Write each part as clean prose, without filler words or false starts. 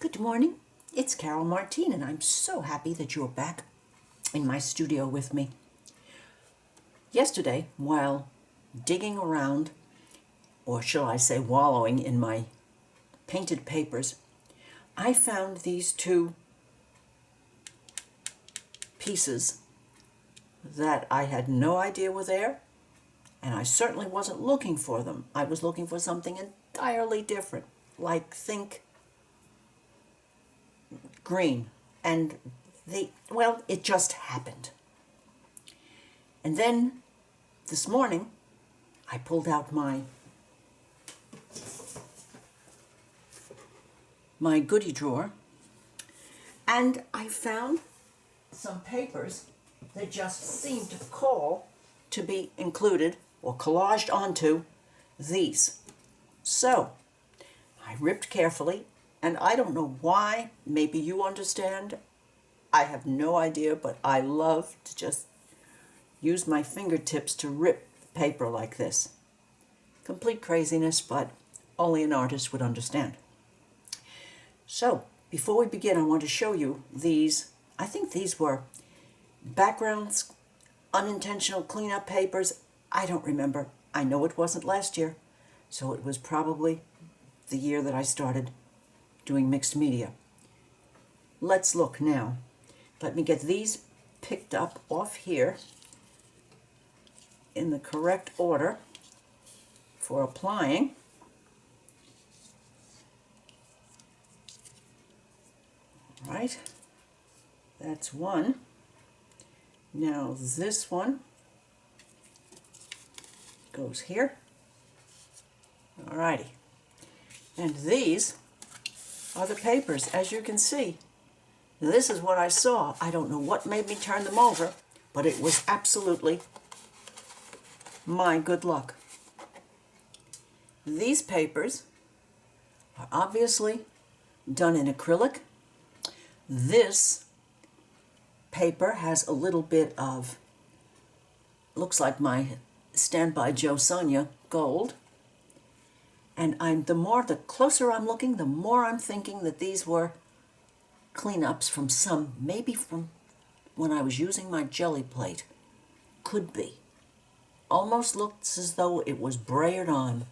Good morning. It's Carol Martine, and I'm so happy that you're back in my studio with me. Yesterday, while digging around, or shall I say wallowing in my painted papers, I found these two pieces that I had no idea were there, and I certainly wasn't looking for them. I was looking for something entirely different, like think green. And it just happened. And then this morning, I pulled out my goodie drawer, and I found some papers that just seemed to call to be included or collaged onto these. So I ripped carefully, and I don't know why. Maybe you understand. I have no idea, but I love to just use my fingertips to rip paper like this. Complete craziness, but only an artist would understand. So, before we begin, I want to show you these. I think these were backgrounds, unintentional cleanup papers. I don't remember. I know it wasn't last year, so it was probably the year that I started doing mixed media. Let's look now. Let me get these picked up off here in the correct order for applying. All right, that's one. Now this one goes here. All righty. And these are the papers. As you can see, this is what I saw. I don't know what made me turn them over, but it was absolutely my good luck. These papers are obviously done in acrylic. This paper has a little bit of, looks like my Stand By Joe Sonia gold. And the closer I'm looking, the more I'm thinking that these were cleanups from maybe from when I was using my jelly plate. Could be. Almost looks as though it was brayered on.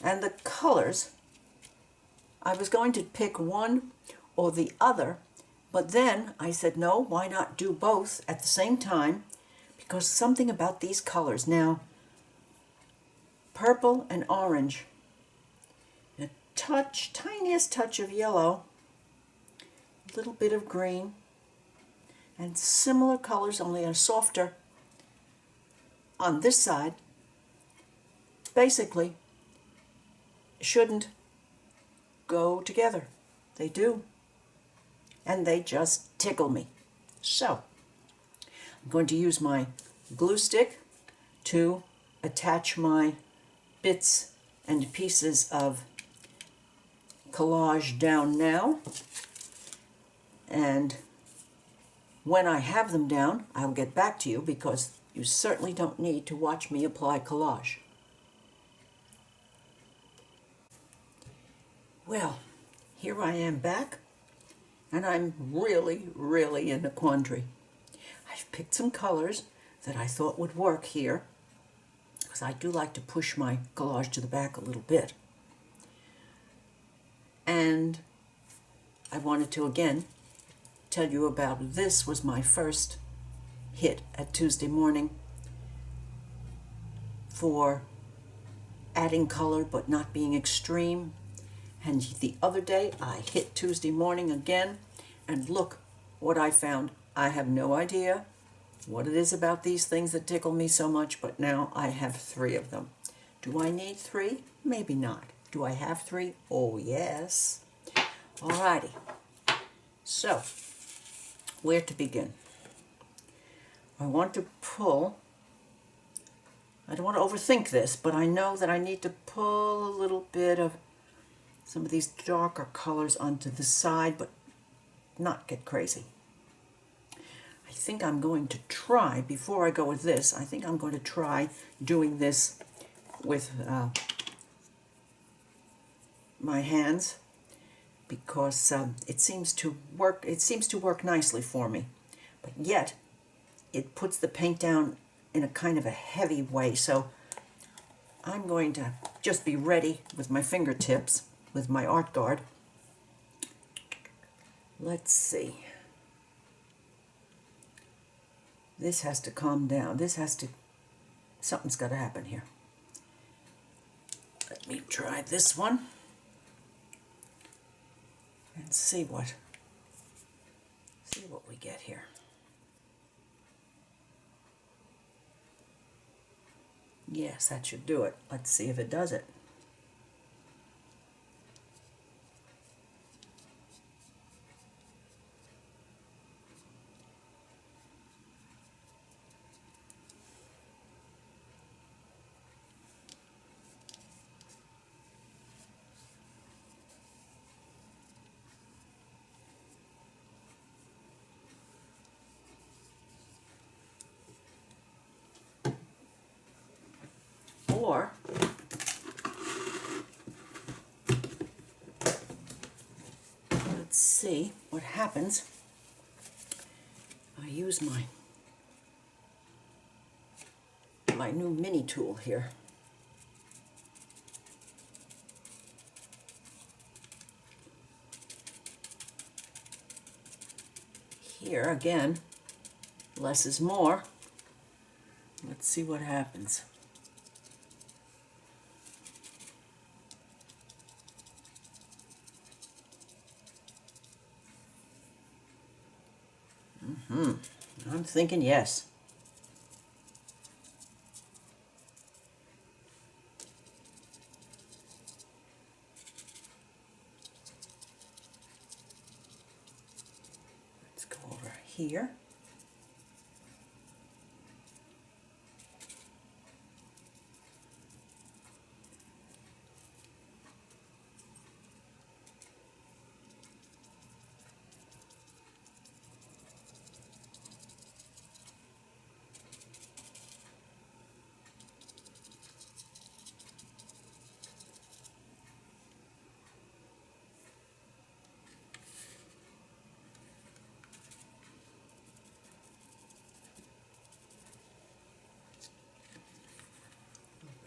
And the colors, I was going to pick one or the other, but then I said, no, why not do both at the same time? Because something about these colors. Now, purple and orange, a tiniest touch of yellow, a little bit of green, and similar colors, only a softer on this side, basically shouldn't go together. They do, and they just tickle me. So I'm going to use my glue stick to attach my bits and pieces of collage down now, and when I have them down, I'll get back to you, because you certainly don't need to watch me apply collage. Well, here I am back, and I'm really in a quandary. I've picked some colors that I thought would work here, because I do like to push my collage to the back a little bit. And I wanted to, again, tell you about this. Was my first hit at Tuesday Morning for adding color but not being extreme. And the other day I hit Tuesday Morning again, and look what I found. I have no idea what it is about these things that tickle me so much, but now I have 3 of them. Do I need 3? Maybe not. Do I have 3? Oh yes. Alrighty. So, where to begin? I want to pull, I don't want to overthink this, but I know that I need to pull a little bit of some of these darker colors onto the side, but not get crazy. I think I'm going to try, before I go with this, I think I'm going to try doing this with my hands because it seems to work. It seems to work nicely for me, but yet it puts the paint down in a kind of a heavy way. So I'm going to just be ready with my fingertips with my Art Guard. Let's see. This has to calm down. Something's got to happen here. Let me try this one and see what we get here. Yes, that should do it. Let's see if it does it. Or let's see what happens. I use my new mini tool here. Here again, less is more. Let's see what happens. I'm thinking yes. Let's go over here.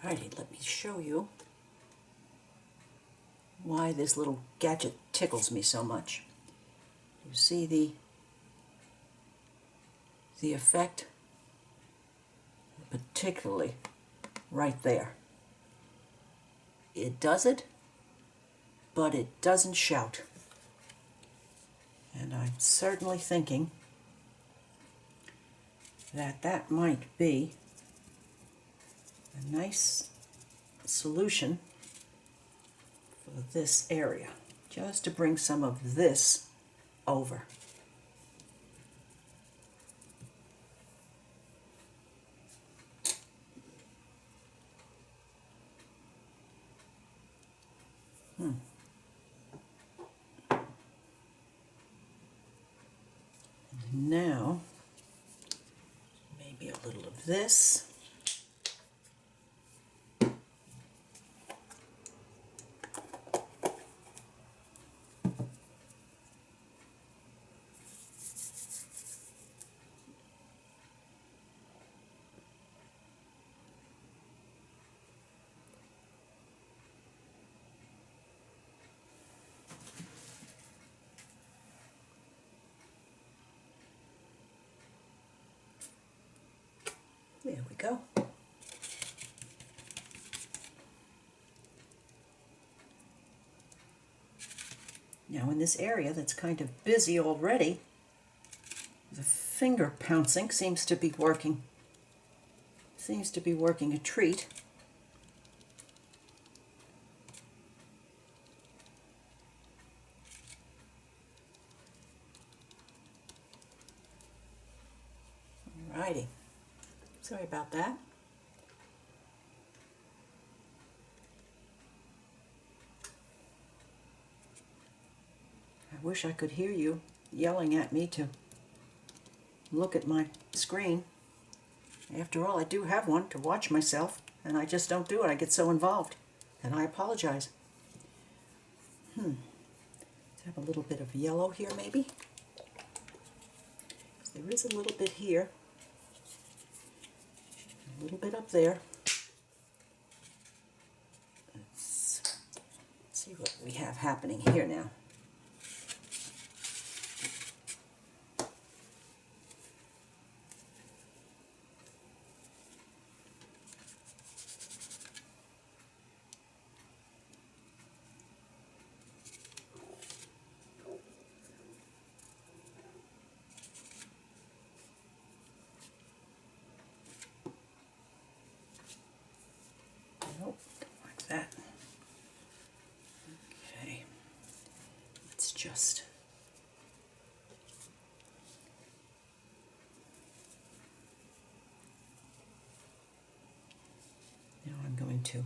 Righty, let me show you why this little gadget tickles me so much. You see the effect, particularly right there. It does it, but it doesn't shout. And I'm certainly thinking that might be a nice solution for this area, just to bring some of this over. And now, maybe a little of this. There we go. Now in this area that's kind of busy already, the finger pouncing seems to be working a treat. Alrighty. Sorry about that. I wish I could hear you yelling at me to look at my screen. After all, I do have one to watch myself, and I just don't do it. I get so involved, and I apologize. So have a little bit of yellow here maybe. There is a little bit here, a little bit up there. Let's see what we have happening here now. Nope, like that. Okay, let's just now I'm going to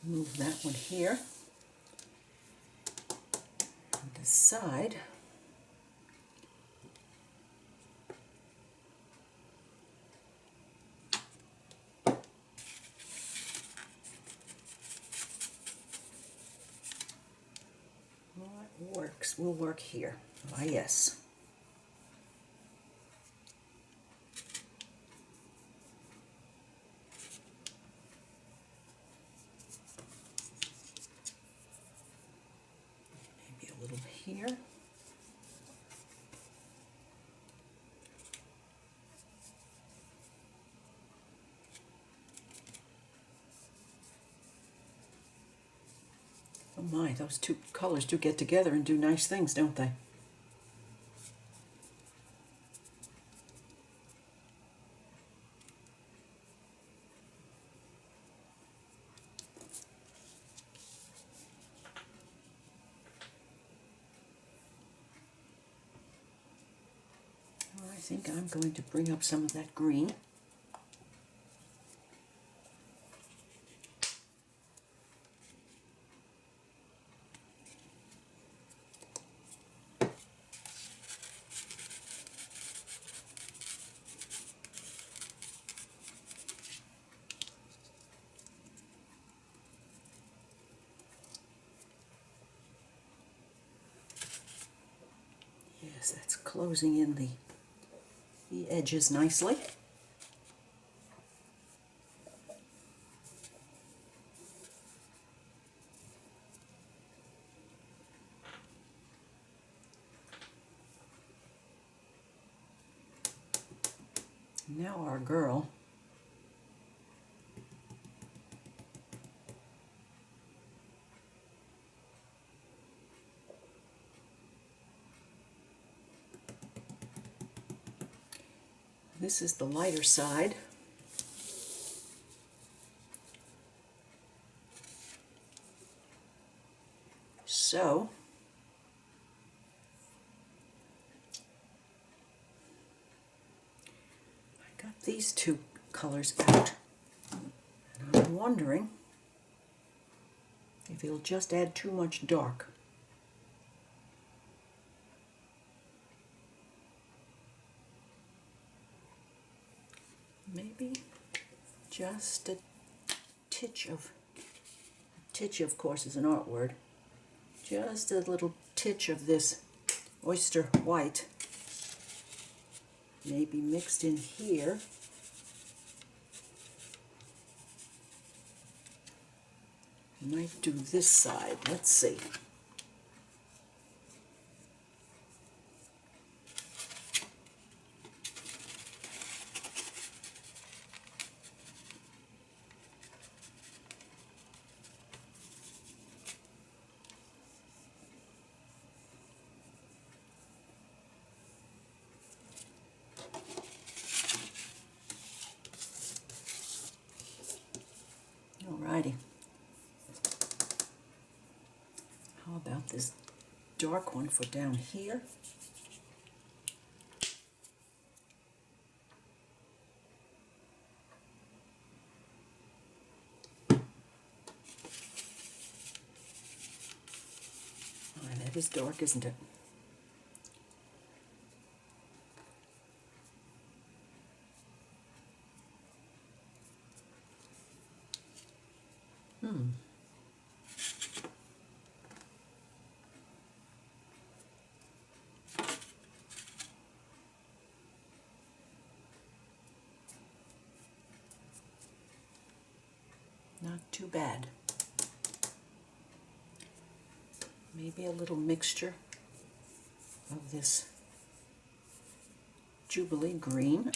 move that one here and decide what works. Will work here. Ah, yes. Maybe a little here. Oh my, those two colors do get together and do nice things, don't they? Well, I think I'm going to bring up some of that green. Yes, that's closing in the edges nicely. Now our girl this is the lighter side. So I got these two colors out, and I'm wondering if it'll just add too much dark. Maybe just a titch of course is an art word, just a little titch of this oyster white maybe mixed in here. Might do this side. Let's see. Alrighty. How about this dark one for down here? That is dark, isn't it? too bad. Maybe a little mixture of this Jubilee green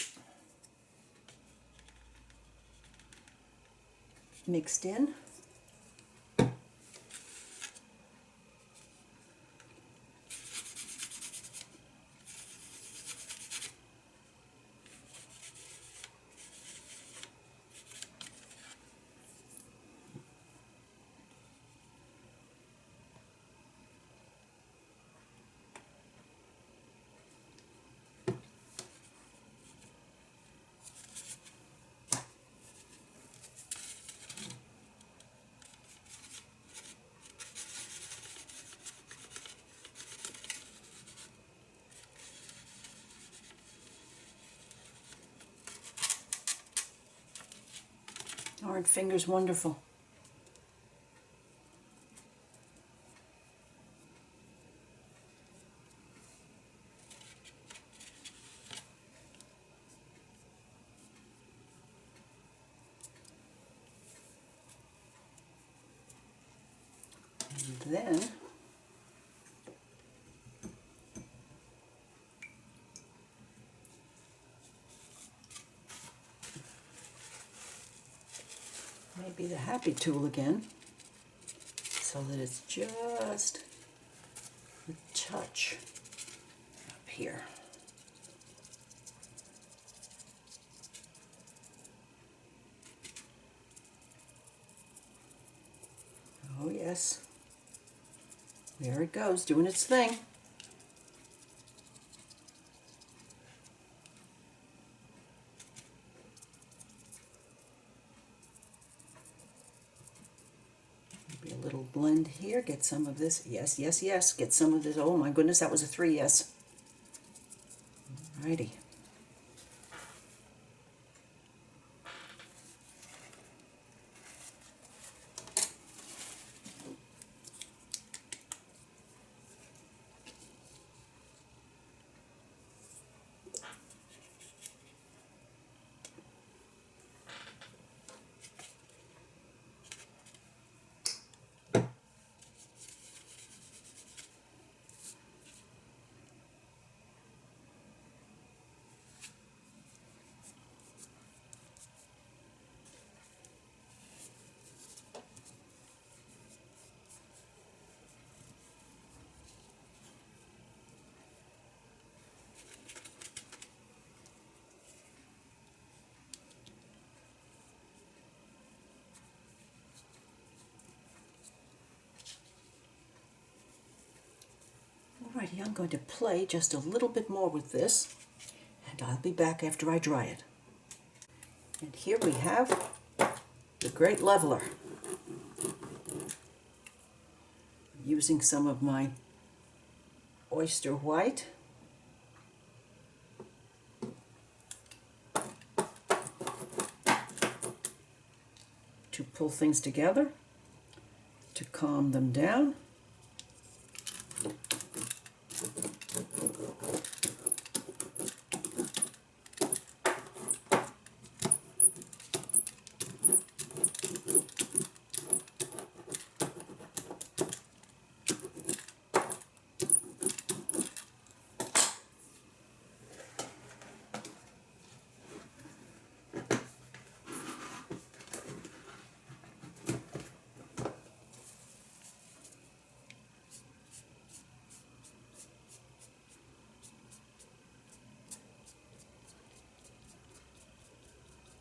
mixed in. Aren't fingers wonderful? And then maybe the happy tool again, so that it's just a touch up here. Oh yes, there it goes, doing its thing. Maybe a little blend here, get some of this. Yes, yes, yes, get some of this. Oh my goodness, that was a 3 yes. Alrighty. Alrighty, I'm going to play just a little bit more with this, and I'll be back after I dry it. And here we have the Great Leveler. Using some of my oyster white to pull things together, to calm them down.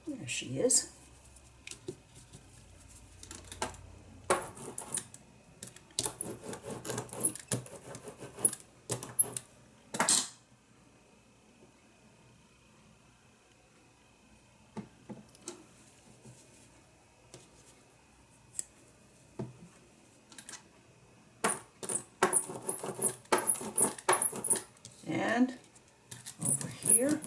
There she is. And over here,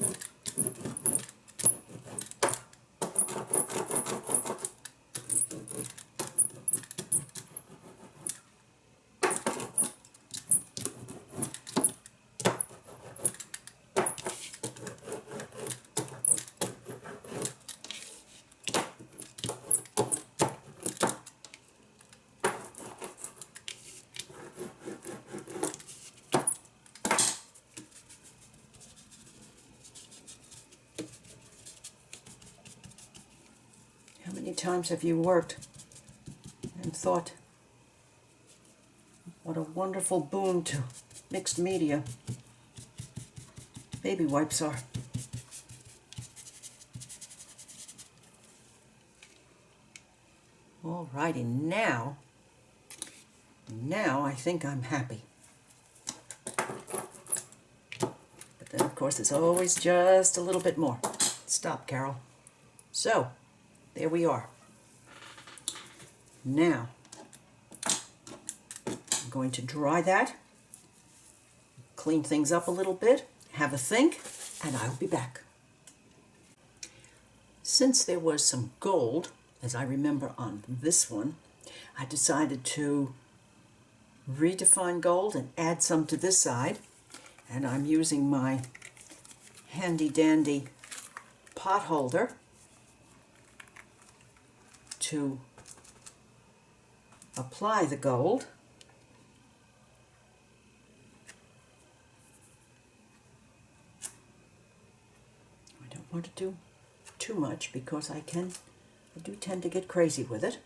times have you worked and thought, what a wonderful boon to mixed media baby wipes are. Alrighty, now I think I'm happy. But then, of course, there's always just a little bit more. Stop, Carol. So, there we are. Now, I'm going to dry that, clean things up a little bit, have a think, and I'll be back. Since there was some gold, as I remember on this one, I decided to redefine gold and add some to this side. And I'm using my handy dandy pot holder to apply the gold. I don't want to do too much because I do tend to get crazy with it.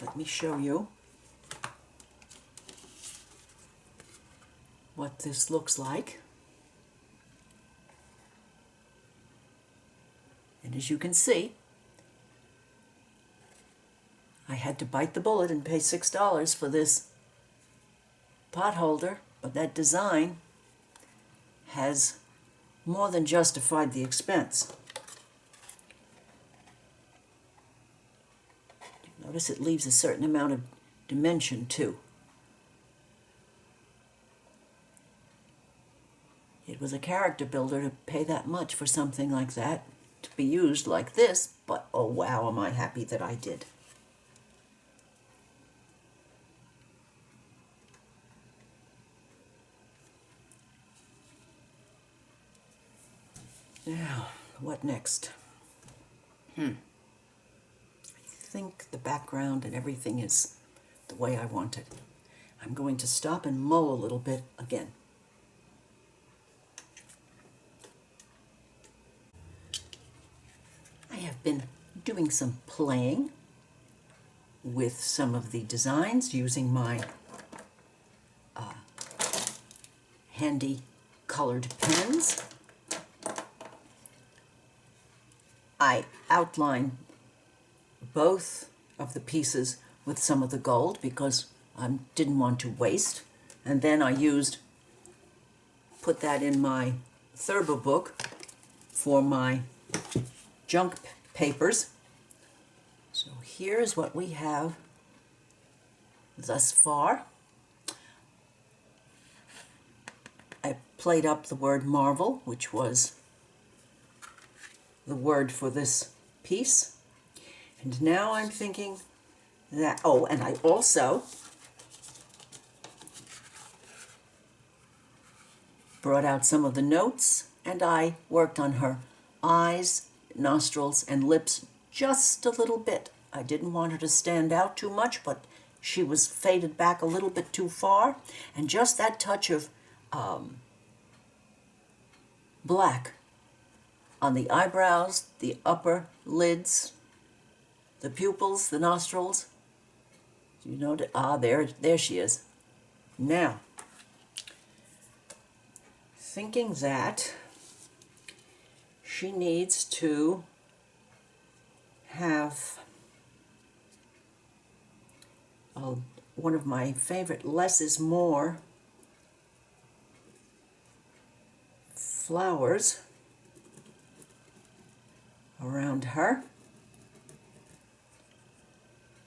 Let me show you what this looks like. And as you can see, I had to bite the bullet and pay $6 for this pot holder, but that design has more than justified the expense. Notice it leaves a certain amount of dimension too. It was a character builder to pay that much for something like that, to be used like this, but oh wow, am I happy that I did. Now, what next? I think the background and everything is the way I want it. I'm going to stop and mull a little bit again. I have been doing some playing with some of the designs using my handy colored pens. I outline both of the pieces with some of the gold because I didn't want to waste. And then I put that in my Thurber book for my junk papers. So here's what we have thus far. I played up the word Marvel, which was the word for this piece. And now I'm thinking that, oh, and I also brought out some of the notes, and I worked on her eyes, nostrils, and lips just a little bit. I didn't want her to stand out too much, but she was faded back a little bit too far, and just that touch of black on the eyebrows, the upper lids, the pupils, the nostrils. You know, there she is. Now, thinking that she needs to have one of my favorite less is more flowers around her.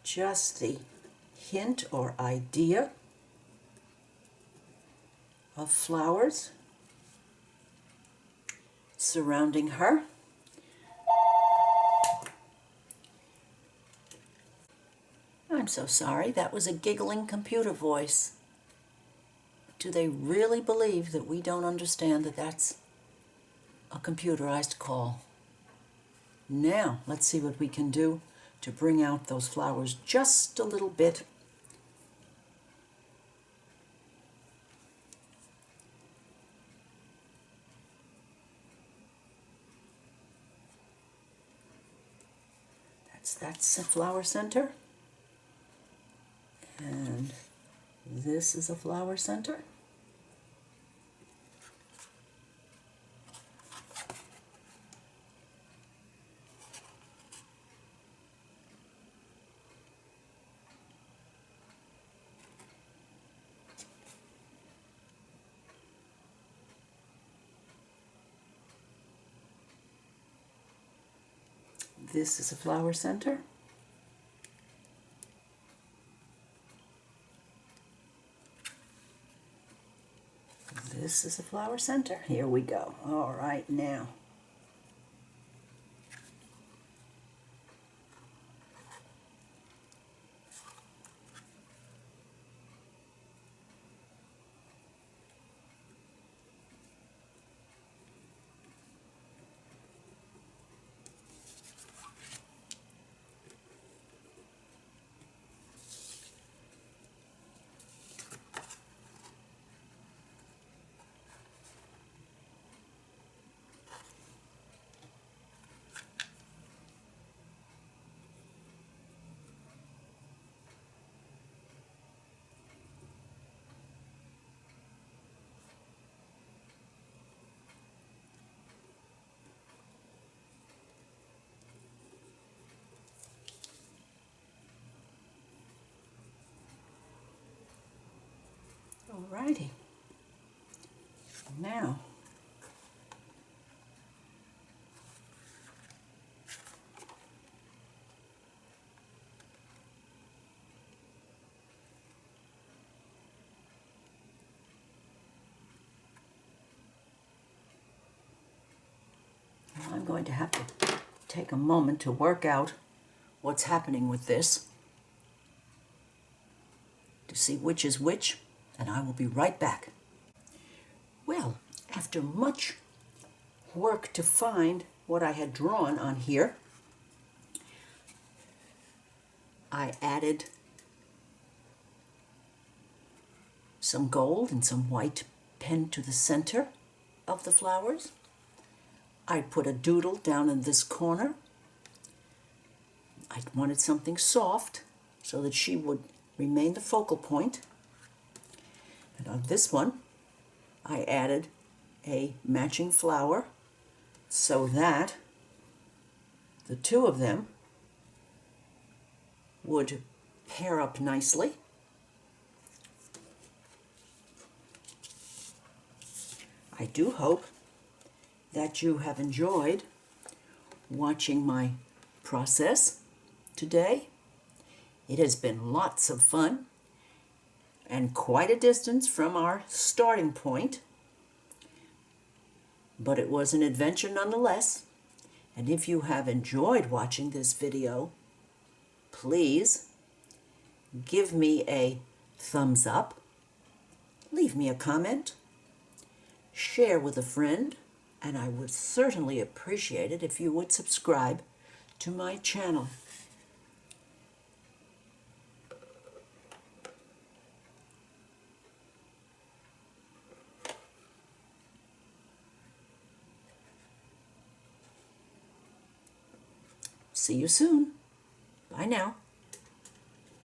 Just the hint or idea of flowers surrounding her. I'm so sorry, that was a giggling computer voice. Do they really believe that we don't understand that that's a computerized call? Now, let's see what we can do to bring out those flowers just a little bit. That's a flower center. And this is a flower center. This is a flower center. This is a flower center. Here we go. All right, now. Alrighty. Now, I'm going to have to take a moment to work out what's happening with this, to see which is which, and I will be right back. Well, after much work to find what I had drawn on here, I added some gold and some white pen to the center of the flowers. I put a doodle down in this corner. I wanted something soft so that she would remain the focal point. And on this one, I added a matching flower so that the two of them would pair up nicely. I do hope that you have enjoyed watching my process today. It has been lots of fun and quite a distance from our starting point, but it was an adventure nonetheless. And if you have enjoyed watching this video, please give me a thumbs up, leave me a comment, share with a friend, and I would certainly appreciate it if you would subscribe to my channel. See you soon. Bye now.